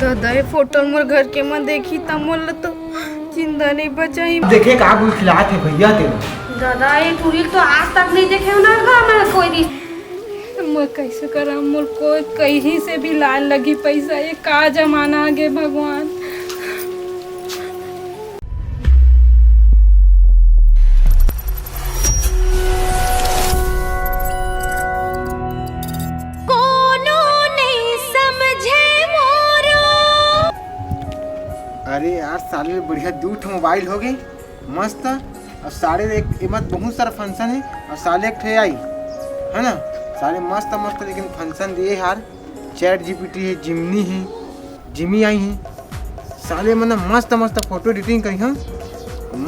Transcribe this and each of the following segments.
दादा ये फोटो मोर घर के मन देखी त मोल तो जिंदा नहीं बचाई। देखे का कुछ खिलाते भैया तेरा। दादा ये टूरी तो आज तक नहीं देखे हो ना घर कोई नहीं। मैं कैसे करा मोर को कहीं से भी लाल लगी पैसा, ये का जमाना आ गए भगवान। अरे यार साले में बढ़िया दूठ मोबाइल हो गई मस्त। और साले एक मत बहुत सारा फंक्शन है और साले एक ठे आई है ना। साले मस्त मस्त लेकिन फंक्शन दिए यार। चैट जीपीटी है, जिमनी है, जिमी आई है। साले मैंने मस्त मस्त फोटो एडिटिंग करी हाँ,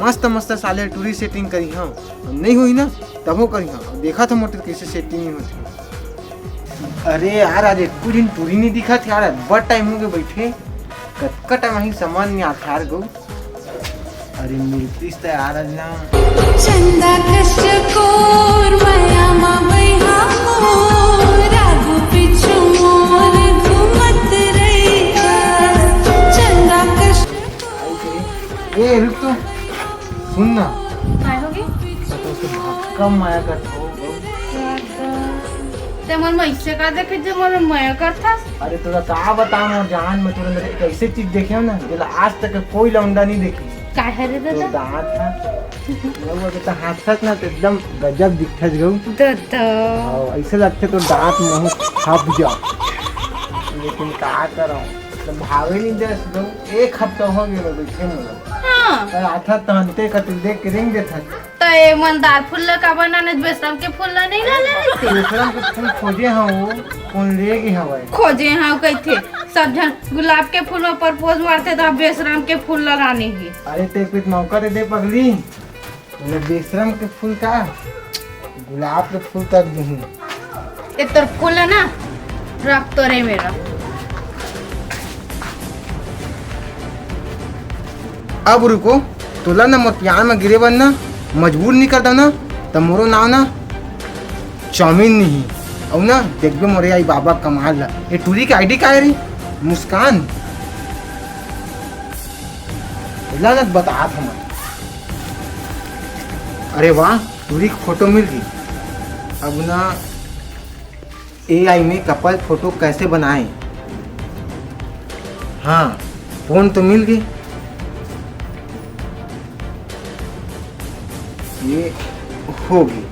मस्त मस्त साले टूरी सेटिंग करी हाँ। नहीं हुई ना तब वो करी हाँ, देखा था मोटर कैसे सेटिंग नहीं होती। अरे यार आज एक दिन टूरी नहीं दिखा था यार, बहुत टाइम हो गया बैठे। कटका टाइम ही समझ नहीं आता यार गो। अरे मिलतीस तो यार आज ना चंदा कष्ट कोर माया मावैहा मोर राघु पिछु मोर घूमत रहिका चंदा कष्ट। ए रुक तो सुन ना, काय होगी तो कम माया कर हो। ते मन मैसे का देखे जो मन माया करता। अरे तोरा का बताऊं जान में तोरा अंदर कैसे चीज देखे हो ना जेला आज तक कोई लौंडा नहीं देखी। काय है रे तो दादा? दांत था वो तो हाथ ना तो एकदम गजब दिखत गौ। दादा ऐसे लगते तो दांत मुंह खप जा। लेकिन का करो तो भावे नहीं दस गौ। एक हफ्ता हो गया बैठे मुझे। हाँ पर आता तहनते का तू देख के रिंग देता। तो ये मंदार फूल का बनाने बेसरम के फूल नहीं ला ले बेसरम के फूल खोजे हाँ वो कौन लेगी हवाई खोजे हाँ कहते सब जन गुलाब के फूल में प्रपोज मारते तो बेसरम के फूल लगाने की। अरे ते कुछ मौका दे दे पगली। तूने बेशरम के फूल का गुलाब के फूल तक नहीं। ये तो फूल है ना रख तो रे मेरा। अब रुको तोला ना मतियान में गिरे बन ना मजबूर नहीं करता ना तो मोरो नाव ना चाउमीन नहीं और ना देखबे मोरे आई बाबा कमाल ला। ये टूरी की आईडी का है रे मुस्कान ला ना बता था मैं। अरे वाह टूरी की फोटो मिल गई। अब ना एआई में कपल फोटो कैसे बनाएं। हाँ फोन तो मिल गई। ये होगी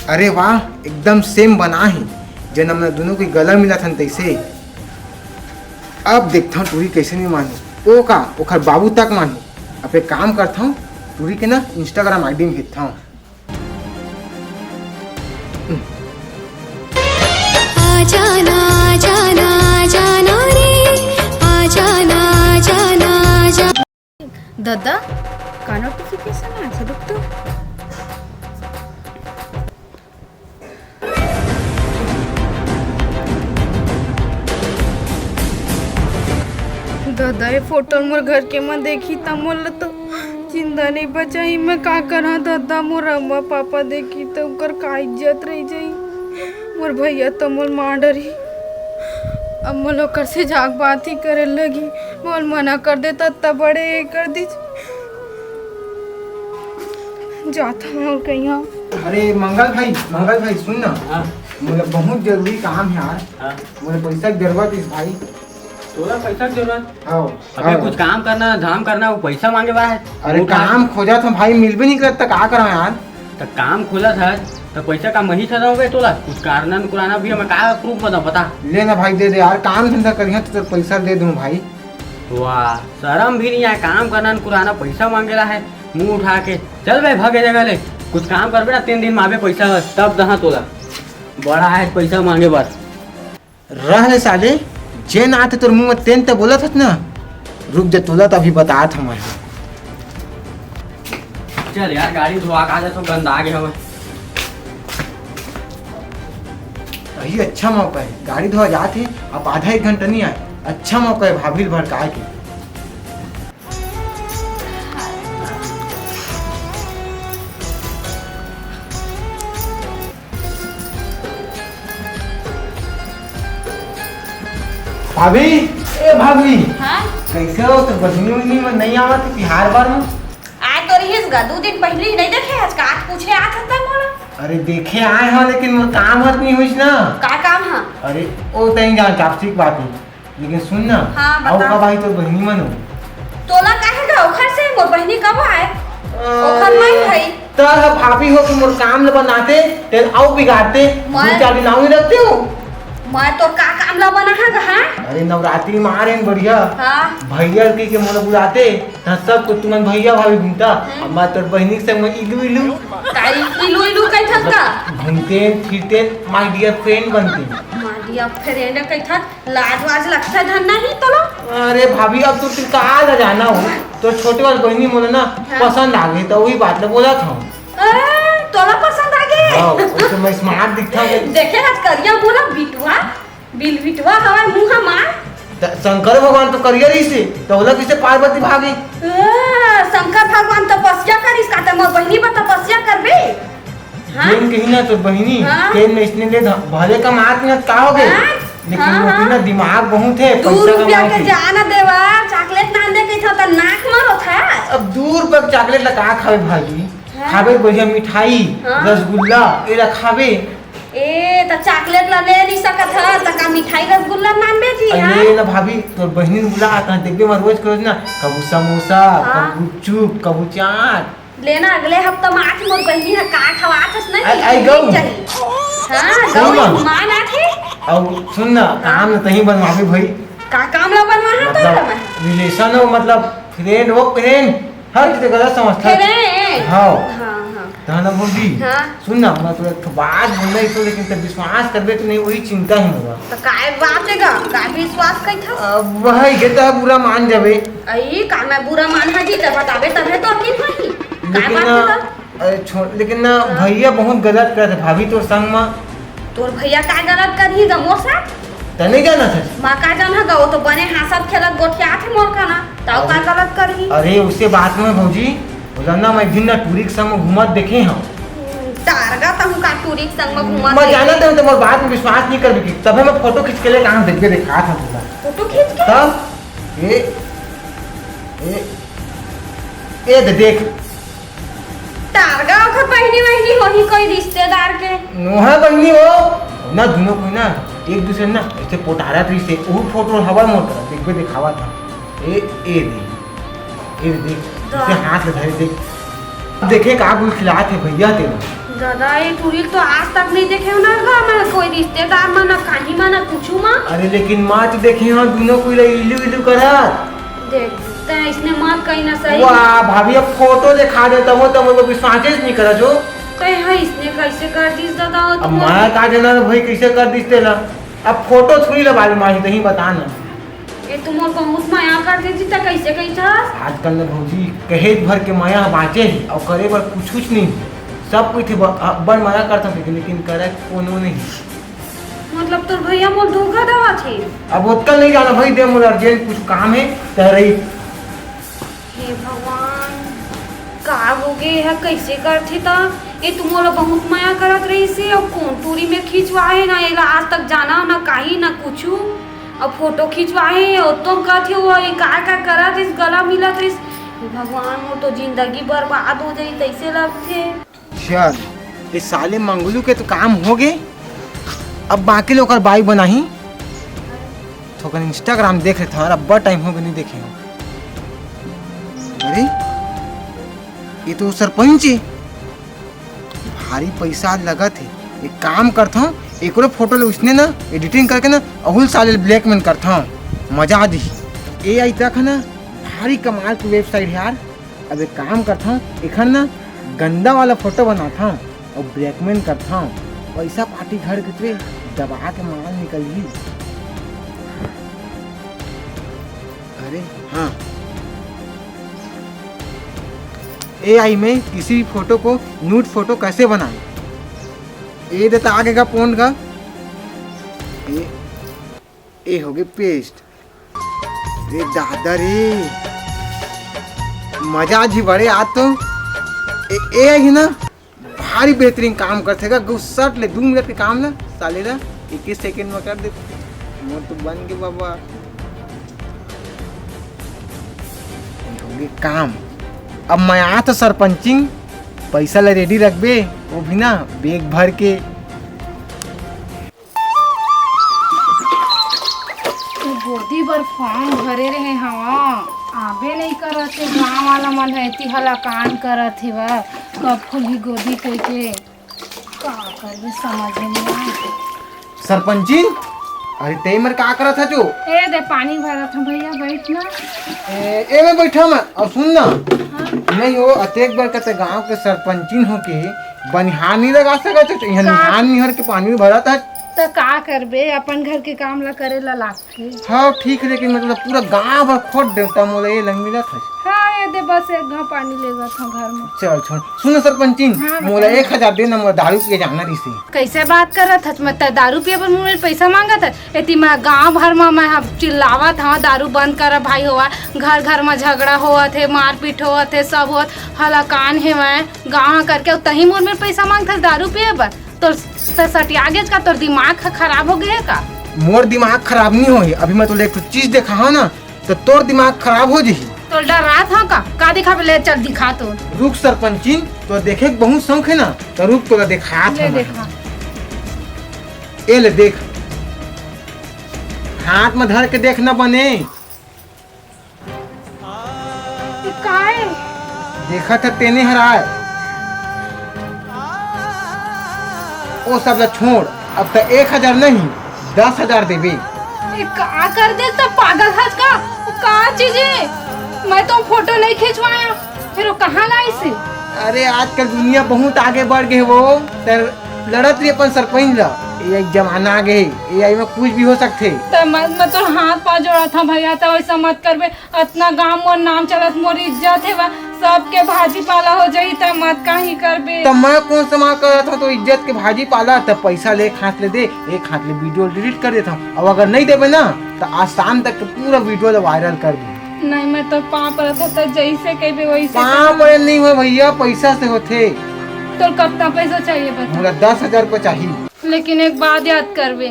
अरे वाह एकदम सेम बना है जन हमने दोनों की गला मिला था तैसे। अब देखता हूँ टूरी कैसे नहीं मानी ओ का ओखर बाबू तक मानी। अब एक काम करता हूँ टूरी के ना इंस्टाग्राम आईडी में भेजता हूँ। आ जाना जाना जाना रे आ जाना जाना जा। दादा का नोटिफिकेशन है रुक तो। दादा ये फोटो मोर घर के मन देखी त मोल तो जिंदा नहीं बचाई। मैं का करा दादा मोर अम्मा पापा देखी तो उनकर का इज्जत रह जाई। मोर भैया तो मोल मार डरी। अब मोल ओकर से जाग बात ही करे लगी। मोल मना कर देता तब बड़े कर दी जाता हूँ कहीं। अरे मंगल भाई सुन ना। मुझे बहुत जरूरी काम है यार। मुझे पैसा की जरूरत है भाई। तोरा पैसा की जरूरत? हाँ अबे कुछ काम करना धाम करना वो पैसा मांगे बा है। अरे काम खोजा था भाई मिल भी नहीं करता का करा यार। तो काम खोला था तो पैसा का मही था होगे तोला कुछ कारण कुराना भी हमें का प्रूफ बता। ले ना भाई दे दे यार काम धंधा करिए तो पैसा दे दूँ भाई। वाह शर्म भी नहीं है काम करना कुराना पैसा मांगेला है मुंह उठा के। चल भाई भागे जगह ले कुछ काम कर बेटा 3 दिन में आवे पैसा तब दहा तोला बड़ा है पैसा मांगे बस। रह ले साले जे ना आते तोर मुंह में तेन तो बोला था ना। रुक जा तोला तो अभी बता था मैं। चल यार गाड़ी धोआ का तो गंदा आ गया हमें। यही अच्छा मौका है गाड़ी धोआ जाते अब आधा 1 घंटा नहीं आए। अच्छा मौका है भाभी भड़का के। भाभी ए भाभी हाँ कैसे हो तो बजनी उजनी में नहीं आवत बिहार बार में। आज तो रहीस गा 2 दिन पहले ही नहीं देखे आज का आज पूछे आज था मोला अरे देखे आए हो लेकिन मोर काम हत नहीं हुई ना। का काम है अरे ओ तई जान चापसी बात है लेकिन सुन ना हाँ, आओ बता। का भाई तो बहनी मन हो तोला काहे गा ओखर से मोर बहनी कब आए ओखर नहीं भाई तर भाभी हो कि मोर काम ल बनाते ते आओ बिगाड़ते मैं- 2-4 दिन आओ ही रखते हो। मैं तो का काम ला बना है गा हाँ अरे नवरात्रि में आ रहे हैं बढ़िया हाँ भैया के मोला बुलाते त सब को तुमन भैया भाभी घूमता अम्मा तोर बहनी के संग में इलू इलू काई इलू इलू कई थत का घूमते फिरते माय डियर फ्रेंड बनते। माडिया फ्रेंड कई थत लाज वाज लगता धन नहीं तोला अरे भाभी अब तो तुम कहाँ जा जाना हो तो छोटे वाली बहनी मोला ना पसंद आ गई तो वही बात ल बोला था। तोला पसंद आ गए हाँ उससे मैं स्मार्ट दिखता हूँ। देखे आज करिया बोला बिटवा बिल बिटवा हवा मुंह मार शंकर भगवान तो करियर ही से तो बोला किसे पार्वती भागी। शंकर भगवान तपस्या करिस का त मोर बहनी पर तपस्या करबे हां ट्रेन कही ना तो बहनी हाँ। ट्रेन में इसने ले भले का मात में का हो गए हाँ। लेकिन हाँ, वो हाँ। ना दिमाग बहुत है 2 पैसा रुपया के कमाए थे। जाना देवा चॉकलेट ना दे के था त नाक मारो था अब 2 रुपए का चॉकलेट लगा खावे भाजी हाँ। खावे बढ़िया मिठाई हाँ। रसगुल्ला ये खावे। ए त चॉकलेट ला ले नहीं सकत है त का मिठाई रसगुल्ला ना बेची हां अरे ना भाभी तो बहनी ने बुला आता देखबे मैं रोज रोज ना कबू समोसा हाँ। कबू गुपचुप कबू चाट लेना अगले हफ्ता में आठ मोर बहनी है का खवात नहीं आई गऊ। हां सही गऊ बात। मान आथे और सुन ना काम न तही बनवावे भाई का काम ला बनवा है तो मतलब रिलेशन हो मतलब फ्रेंड हो फ्रेंड हर चीज गलत समझता फ्रेंड हाँ हां हां ताना बोली हाँ। सुन ना मैं तो एक बात बोलना ही तो लेकिन तब विश्वास करबे तो नहीं वही चिंता ही होगा। तो काय बात देगा का विश्वास कई था अब वही के तो बुरा मान जावे आई का मैं बुरा मान है जी तब बताबे तबे तो अपनी भाई काय लेकिन बात ना देगा अरे छोड़ लेकिन ना भैया बहुत गलत करते भाभी तोर संग में तोर भैया का गलत करही ग मोर साथ त नहीं जाना था। मां का जाना गा वो तो बने हासत खेलत गोठिया थे मोर का ना ताऊ का गलत करही अरे उससे बात में भौजी बोला ना मैं दिन ना टूरी के संग घूमत देखे हम तारगा तहु का टूरी के संग में घुमा मैं जाना था तो बात में विश्वास नहीं कर भी तब मैं फोटो खींच के ले कहां देख के दिखा था पूरा फोटो खींच के तब ये देख तारगा ओकर बहनी बहनी होही कोई रिश्तेदार के नोहा बहनी हो ना दोनों कोई ना एक दूसरे ना ऐसे पोटारा थी से वो फोटो हवा मोटर देख के दिखावा था ये देख इसे हाथ से धरे देख देखे का गुल खिलाते भैया तेरा दादा ये टूरी तो आज तक नहीं देखे ना गा मैं कोई रिश्तेदार में ना कहीं में ना कुछ में अरे लेकिन माँ तो देखे हाँ दोनों कोई इलू इलू करा देखते हैं इसने मां कहीं ना सही वाह भाभी अब फोटो दिखा देता वो तो मुझे विश्वास ही नहीं करा जो कहीं है इसने कैसे कर दी दादा वो अब मैं का जाना भाई कैसे कर दी तेला अब फोटो थोड़ी लगा ली माँ ही बता ना ये तुम और बहुत माया कर देती तो कैसे कैसा आजकल ना भौजी कहे भर के माया बाँचे ही और करे बर कुछ नहीं सब कुछ बड़ मना करता हूँ लेकिन करे कोनो नहीं मतलब तोर भैया मोर धोखा दवा थे अब उत्कल नहीं जाना भाई दे मुझे अर्जेंट कुछ काम है तह रही हे भगवान का हो गए है कैसे करथे ता ये तुमोला बहुत माया करत रही से और कौन टूरी में खिंचवाए ना एला आज तक जाना ना काही ना कुछू और फोटो खिंचवाए और तुम कहते हो ये का करत इस गला मिलत इस भगवान वो तो जिंदगी बर्बाद हो जाई तैसे लगथे चल ये साले मंगलू के तो काम हो गए अब बाकी लोग बाई बनाही तो इंस्टाग्राम देख रहे थे अब्बा टाइम हो गया नहीं देखे हो। अरे ये तो सरपंच है भारी पैसा लगा थे एक काम करता हूँ एक फोटो ले उसने ना एडिटिंग करके ना अहुल साले ब्लैकमेल करता हूँ मजा दी ये आई तक है ना भारी कमाल की वेबसाइट है यार। अब एक काम करता हूँ एक ना गंदा वाला फोटो बनाता हूँ और ब्लैकमेल करता हूँ पैसा पार्टी घर के दबा के माल निकल गई। अरे हाँ AI में किसी भी फोटो को नूड फोटो कैसे बनाए ये देता आगे का फोन का ये हो गए पेस्ट रे दादा रे मजा जी बड़े आज तो ये है ना भारी बेहतरीन काम करते गुस्सा ले 2 मिनट के काम ना साले ना 21 सेकंड में कर दे मोर तो बन गए बाबा। लगे काम। अब मैं आ तो सरपंचिंग पैसा ला रेडी रखबे, वो भी ना बैग भर के। गोदी बर फॉर्म भरे रहे हवा, आबे नहीं करत है। गाँव वाला मन है ती हला कान करत है बा, कब खुली गोदी कोई के का करबे समझ में नहीं आए। सरपंचिन अरे ते मर का करत था जो? ए दे पानी भरत हूँ भैया, बैठ ना। ए मैं बैठा मैं। और सुन ना, नहीं हो अतेक बार कहते गांव के सरपंचिन हो के बनिहार नहीं लगा सकते तो यहाँ निहार निहर के पानी भरा था। तो का करबे, अपन घर के काम ला करे ला लागते। हाँ ठीक है, लेकिन मतलब पूरा गांव भर खोद देवता मोला ये लंग मिला था। हाँ ये दे बस एक घा पानी लेगा था घर में। चल छोड़। सुन सरपंचिन, हाँ, मोला 1000 देना, मोला दारू पिए जाना रिसे। कैसे बात करत हस, मैं त दारू पिए पर मुझे पैसा मांगत है। एती मैं गांव भर में मैं चिल्लावत हूँ दारू बंद कर भाई हुआ। घर घर में झगड़ा हुआ थे, मारपीट हुआ थे, सब होत हला कान है। मैं गाँव करके तही मोर में पैसा मांगत दारू पिए पर। तो सटिया गेज का तोर दिमाग खराब हो गया का? मोर दिमाग खराब नहीं होई, अभी मैं तो एक चीज देखा हूँ ना तो तोर दिमाग खराब हो जही। तो डरा था का दिखा ले, चल दिखा तो। रुक सरपंचिन, तो देखे के बहुत शौक है ना, तो रुक तो दिखा ले देखा। ए ले देख, हाथ में धर के देख न बने। का है? देखा था तेने हराए। वो सब ला छोड़, अब तो 1000 नहीं 10,000 देबे। का कर दे तो पागल हस का चीज है? मैं तो फोटो नहीं खिंचवाया, फिर वो कहाँ लाई से? अरे आजकल दुनिया बहुत आगे बढ़ गए, वो तर लड़त रही अपन सरपंच ला। ये एक जमाना आ गए, ये में कुछ भी हो सकते। तो मैं तो हाथ पा जोड़ा था भैया, तो वैसा मत करबे। इतना गांव मोर नाम चलत, मोर इज्जत है, सबके भाजी पाला हो जाई तो मत काहे करबे। तो मैं कौन सा कर रहा था, तो इज्जत के भाजी पाला। तो पैसा ले एक हाथ ले दे, एक हाथ ले वीडियो डिलीट कर देता हूँ। अब अगर नहीं देवे ना तो आज शाम तक पूरा वीडियो वायरल कर दे। नहीं मैं तो पाप रहता था, जैसे कहबे वैसे। पाँव बड़े नहीं हो भैया, पैसा से होते। तो कितना पैसा चाहिए बता? मुझे 10,000 रुपये चाहिए। लेकिन एक बात याद करबे,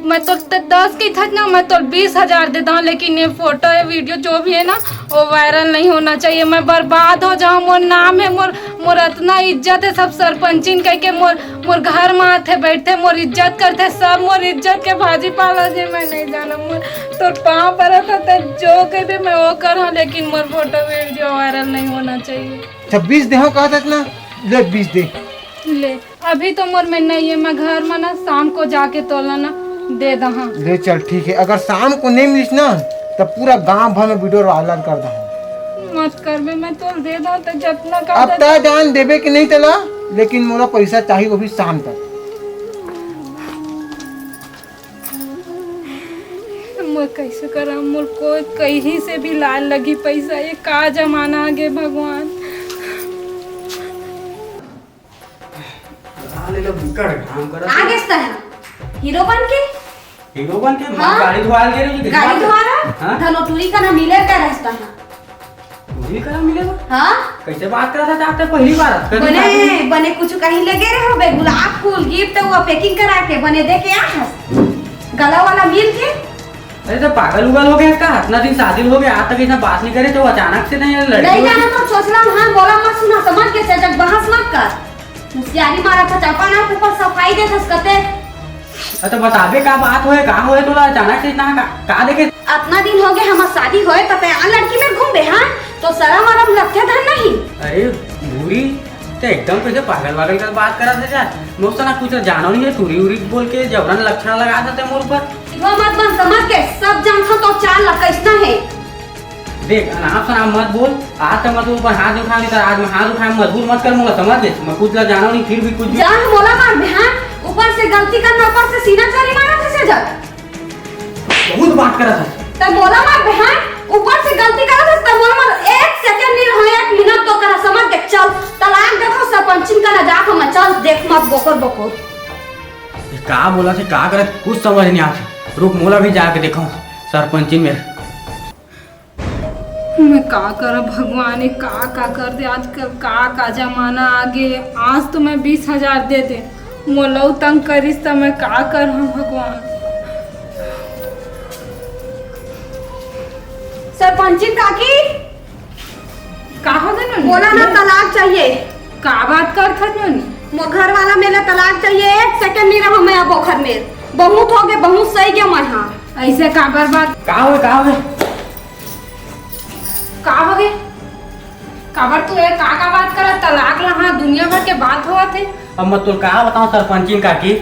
मैं तो 10 की था ना, मैं तो 20,000 देता हूँ। लेकिन ये फोटो है वीडियो जो भी है ना वो वायरल नहीं होना चाहिए। मैं बर्बाद हो जाऊँ। मोर नाम है, मोर इतना इज्जत है, सब सरपंचिन कह के मोर घर में आते बैठते, मोर इज्जत करते, सब मोर इज्जत के भाजी पाला जे। मैं नहीं जाना, मोर तो पाँव पर था जो कहे मैं वो कर, लेकिन मोर फोटो वीडियो वायरल नहीं होना चाहिए। 26 देहो कहा तक ना, ले 20 दे। ले अभी तो मोर में नहीं है, मैं घर में ना शाम को जाके तोला ना दे दहा। ले चल ठीक है, अगर शाम को नहीं मिलिस ना तो पूरा गांव भर में वीडियो वायरल कर दूँ। मत करबे, मैं तो दे दो तो जितना का। अब तय जान देवे कि नहीं चला, लेकिन मोला पैसा चाहिए, वो भी शाम तक। मैं कैसे करा, मोर को कहीं से भी लाल लगी पैसा। ये का जमाना आ गए भगवान। आगे है हीरो बन के हाँ? गाड़ी धुआ ले रही गाड़ी द्वारा हाँ? धनोटुरी का ना मिले का रास्ता है। पूरी करा मिलेगा? हाँ कैसे बात कर रहा था आपने पहली बार? बने कुछ कहीं लगे रहे हो बे, गुलाब फूल गिफ्ट वो पैकिंग करा के बने दे के आ गला वाला मिल के। अरे तो पागल उगल हो गया का? इतना दिन शादी हो गया, आज तक इतना बात नहीं करे तो अचानक से नहीं नहीं लड़की जाना तो सोच रहा हूँ। हाँ बोला मत, सुना समझ के जब बहस मत कर। मुस्यारी मारा था चापा ना ऊपर सफाई दे थस कते। तो बताबे का बात होए, का होए तोला अचानक से इतना का देखे? इतना दिन हो गए हमार शादी होए तब आ लड़की में घूमे। हाँ तो शर्म वरम लगते धन नहीं। अरे भूरी तो एकदम कैसे पागल वागल कर बात करा था यार। दोस्तों ना कुछ जानो नहीं है, टूरी उरी बोल के जबरन लक्षण लगा देते मोर पर। वो मत बन समझ के, सब जानता तो चाल ला कैसा है। देख अनाप शनाप मत बोल। आज तक मत ऊपर हाथ उठा नहीं, आज मैं हाथ उठाए मजबूर मत कर मोला, समझ ले। मैं कुछ जानो नहीं, फिर भी कुछ भी जान मोला मार बिहान ऊपर से गलती करना, ऊपर से सीना चोरी मारा कैसे जब बहुत बात करा था। तब मोला मार बिहान ऊपर से गलती करा था, तब मोला मार 1 सेकंड नहीं रहा, 1 मिनट तो करा समझ के। चल तलाक देखो सरपंचिन का ना जाके मैं चल देख मत बोकर बोकर। का बोला थे का करे कुछ समझ नहीं आती। रुक मोला भी जाके देखो सरपंची में। मैं का कर भगवान, का कर दे। आजकल का जमाना आ गए। आज तो मैं 20,000 दे दे, मोलऊ तंग करिस तो मैं का कर हूँ भगवान। सरपंचिन काकी बोला ना तलाक चाहिए। का बात कर था जोनी? मो घर वाला मेरा तलाक चाहिए, एक सेकंड नहीं रहो मैं अब ओखर में। बहुत हो गए, बहुत सही गया मैं। हाँ ऐसे का बर्बाद का हो का हो गए? काबर तू ये का बात कर? तलाक ला हाँ दुनिया भर के बात हुआ थे। अब मैं तो का बताऊं सरपंची काकी,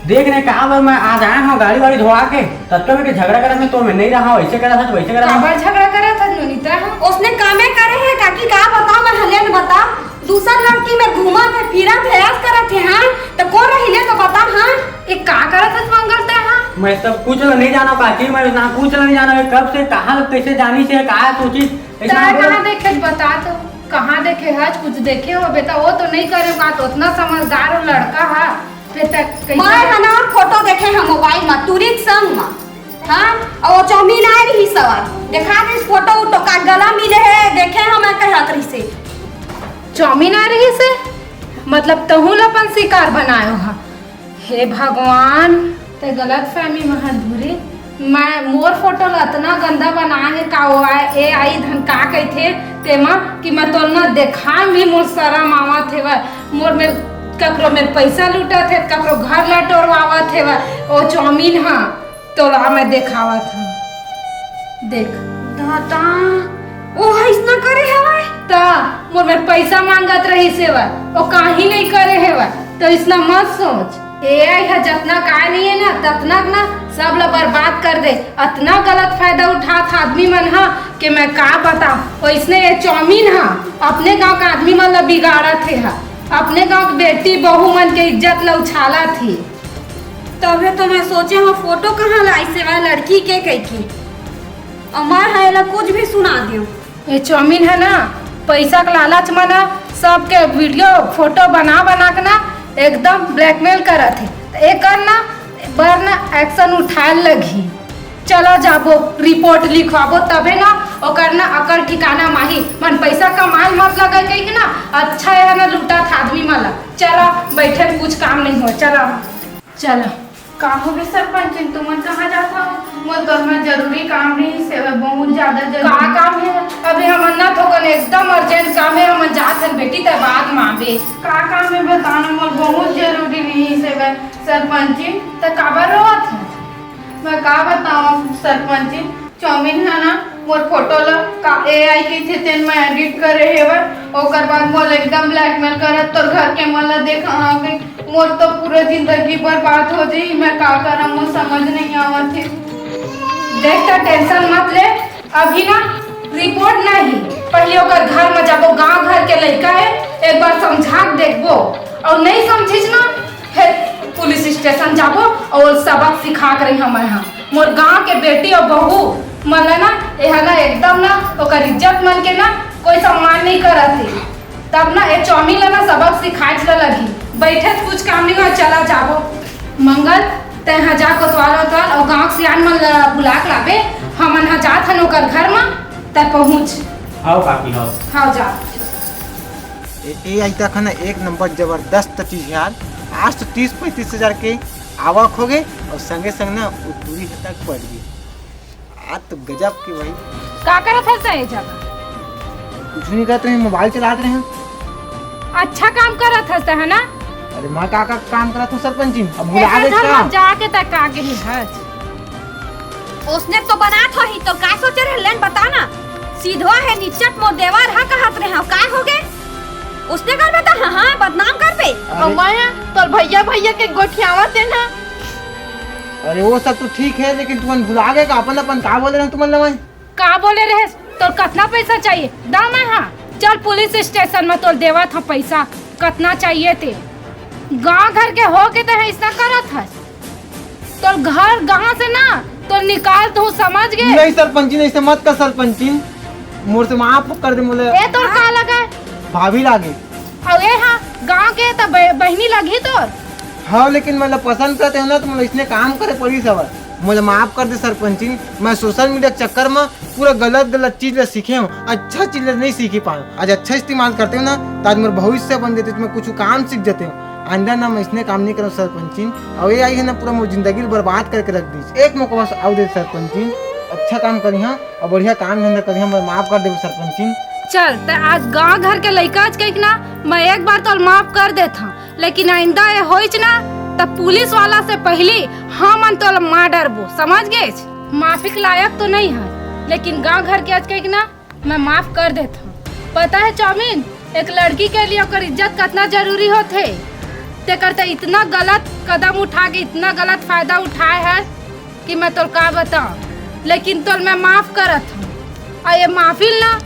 देख रहे कहा बार मैं आज आया हूँ गाड़ी वाड़ी धोआ के, तब तक मैं झगड़ा करे में तो मैं नहीं रहा, ऐसे करा था वैसे करा था। काबर झगड़ा करा था नोनीता? उसने कामे करे है काकी, का बताओ मैं हलेन बता। दूसरा लड़की में घूमा थे, फिरा थे, ऐस करा थे। हाँ तो कौन रहिले तो बता। हाँ एक का करा था मंगलता? हाँ मैं सब कुछ नहीं जाना काकी, मैं ना कुछ नहीं जाना कब से कहाँ कैसे जानी से कहा सोची। कहाँ देखे बता तो, कहाँ देखे हज कुछ देखे हो बेटा? वो तो नहीं करे का, तो उतना समझदार लड़का है। मैं हना फोटो देखे हैं मोबाइल में तुरंत संग में। हाँ और वो चौमीन आए रही सवार देखा दे फोटो तो का गला मिले है, देखे हम कहत रही से चौमीन आ रही से मतलब तहुल अपन शिकार बनायो हा। हे भगवान, ते गलत फहमी में धुरे मैं मोर फोटो ला इतना गंदा बनाए का वो ए आई धन का कहथे तेमा कि मैं तो न देखा भी मोर शरम आवत हे। मोर में ककरो में पैसा लूटा थे, ककरो घर ला टोरवावा थे। वो चौमीन हाँ तो ला मैं देखावा था। देख दादा ओ ऐसा करे है ता मोर में पैसा मांगत रही से वो काही नहीं करे है। तो इतना मत सोच, एआई है जितना काय नहीं है ना ततना ना सब ला बर्बाद कर दे। इतना गलत फायदा उठात आदमी मन हा कि मैं का बताऊं। और इसने ये चौमीन हा अपने गांव का आदमी मन ला बिगाड़ा थे। हा अपने गांव की बेटी बहू मन के इज्जत ला उछाला थी। तबे तो मैं सोचे हम फोटो कहाँ लाई से वह लड़की के कही की अमर है ला कुछ भी सुना दियो। ये चौमीन है ना पैसा का लालच में ना सबके वीडियो फोटो बना बना के ना एकदम ब्लैकमेल करा थे। एक ना बार ना एक्शन उठाए लगी। चलो जाबो रिपोर्ट लिखवाबो तबे ना ओकर ना अकर ठिकाना माही मन पैसा कमाए मत लगा कही कि ना अच्छा है ना लूटा था आदमी मला। चलो बैठे कुछ काम नहीं हो। चलो चलो का हो गए सरपंच तुम कहाँ जाता हो? मोर घर में जरूरी काम नहीं से बहुत ज्यादा जरूरी का काम है। अभी हम ना थोकन एकदम अर्जेंट काम है, हम जात हैं बेटी ते बाद मांगे का काम है बताना। मोर बहुत जरूरी नहीं से सरपंच तो काबर रोत है? मैं का बताऊं सरपंच, चौमीन है ना मोर फोटो ला का एआई के थे तेन मैं एडिट करे हेवर ओकर बाद मोर एकदम ब्लैकमेल करत तोर घर के मला देखा आ गई। मोर तो पूरा जिंदगी बर्बाद हो जाई। मैं का करम मोर समझ नहीं आवत है। देख तो टेंशन मत ले, अभी ना रिपोर्ट नहीं पहले ओकर घर में जाबो, गांव घर के लड़का है एक बार समझा देखबो और नहीं समझिस ना फिर पुलिस स्टेशन जाबो और सबक सिखा कर हम यहाँ मोर गांव के बेटी और बहू मन ना यह ना एकदम ना ओकर इज्जत मन के ना कोई सम्मान नहीं करत है। तब ना ये चौमीन ला ना सबक सिखाए चला लगी। बैठे कुछ काम नहीं हुआ, चला जाबो मंगल तहाँ जा कोतवाल उतवाल और गाँव सियान मन बुला के लाबे। हम यहाँ जात हन ओकर घर में तब पहुँच। हाँ काकी हाँ हाँ जा। ए आई तक है ना एक नंबर जबरदस्त चीज यार। आज तो 30-35 हजार के आवक हो गए और संगे संग ना वो दूरी तक पड़ गई। आज तो गजब की भाई का करत है सही जगह? कुछ नहीं करते हैं, मोबाइल चला रहे हैं। अच्छा काम करत है ना? अरे माँ का काम करा था सरपंच जी, अब बुला दे का जाके तक आगे ही हज उसने तो बना था ही तो का सोचे रहे लेन बताना। सीधवा है निचट मोर देवर हा कहत रहे का हो गए उसने कर बता। हां बदनाम कर पे अम्माया तोर भैया भैया के गोठियावत है ना। अरे वो सब तो ठीक है लेकिन तुम भुला गए का अपन अपन का बोले रहे तुम लगे का बोले रहे? तो कितना पैसा चाहिए दाम है? हाँ चल पुलिस स्टेशन में तो देवा था पैसा कितना चाहिए थे। गांव घर के हो के तो ऐसा करत है तो घर गांव से ना तो निकाल तू समझ गए? नहीं सरपंच जी ऐसे मत कर सरपंच जी, मोर से माफ कर दे। मोले ए तोर का लगा भाभी लागे और ये हाँ गांव के तो बहनी लगी तोर। हाँ लेकिन मतलब पसंद करते हो ना तो मतलब इसने काम करे पड़ी सब। मुझे माफ कर दे सरपंच जी, मैं सोशल मीडिया के चक्कर में पूरा गलत चीज सीखे हूँ, अच्छा चीज नहीं सीखी पाऊँ। आज अच्छा इस्तेमाल करते हो ना तो आज मेरा भविष्य बन देते, मैं कुछ काम सीख जाते हूँ। आइंदा ना मैं इसने काम नहीं करूँ सरपंच जी। और ये आई है ना पूरा मेरी जिंदगी बर्बाद करके रख दी। एक मौका बस आओ दे सरपंच जी, अच्छा काम करी हाँ और बढ़िया काम धंधा करी हाँ, मैं माफ कर दे सरपंच जी। चल ते आज गांव घर के लइका कह ना मैं एक बार तो माफ कर देता, लेकिन आइंदा ये होइच ना तब पुलिस वाला से पहले हम तो मार डरबो, समझ गए? माफी के लायक तो नहीं है, लेकिन गांव घर के आज कह ना मैं माफ कर देता हूँ। पता है चाउमीन, एक लड़की के लिए ओकर इज्जत कितना जरूरी होते, ते करते इतना गलत कदम उठा के इतना गलत फायदा उठाए है कि मैं तो का बताऊं, लेकिन तो मैं माफ करत हूँ। और ये माफी ना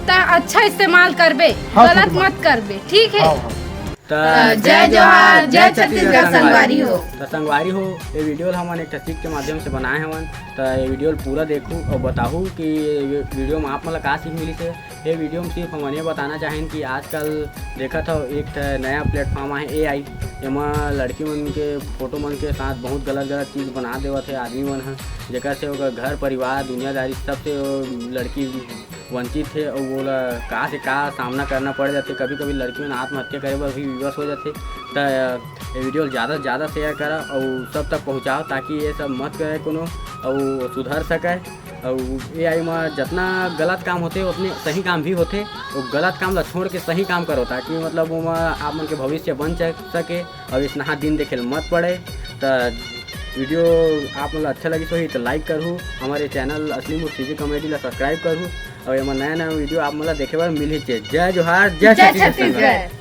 ते अच्छा इस्तेमाल करबे, गलत मत करबे, ठीक है? जय जोहार, जय छत्तीसगढ़ संगवारी हो। तो संगवारी हो, ये वीडियो हम एक सीख के माध्यम से बनाए हवन। तो ये वीडियो पूरा देखूँ और बताऊँ कि ये वीडियो में आप मतलब का सीख मिली से। ये वीडियो में सिर्फ हम ये बताना चाहें कि आजकल देखा था एक नया प्लेटफॉर्म है AI, एમાં लड़की मन के फोटो मन के साथ बहुत गलत गलत चीज़ बना देवत है आदमी मन है, जेकर से ओकर घर परिवार दुनियादारी सबसे लड़की वंचित है और वो का से का सामना करना पड़ जाते। कभी कभी लड़की मन आत्महत्या करे पर भी विवश हो जाते। तो ये वीडियो ज़्यादा से ज़्यादा शेयर करा और सब तक पहुँचाओ ताकि ये सब मत करे कोनो और सुधर सके। और AI में जितना गलत काम होते उतने सही काम भी होते, और गलत काम ला छोड़ के सही काम करो ताकि मतलब वो आप मन के भविष्य बन सके और इस नहा दिन देखे मत पड़े। तो वीडियो आप मतलब अच्छा लगी तो लाइक करूँ, हमारे चैनल असली मुर्सीजी कॉमेडी ला सब्सक्राइब करूँ और ये नया नया वीडियो आप मतलब देखे बार मिल ही। जय जोहार, जय छत्तीसगढ़।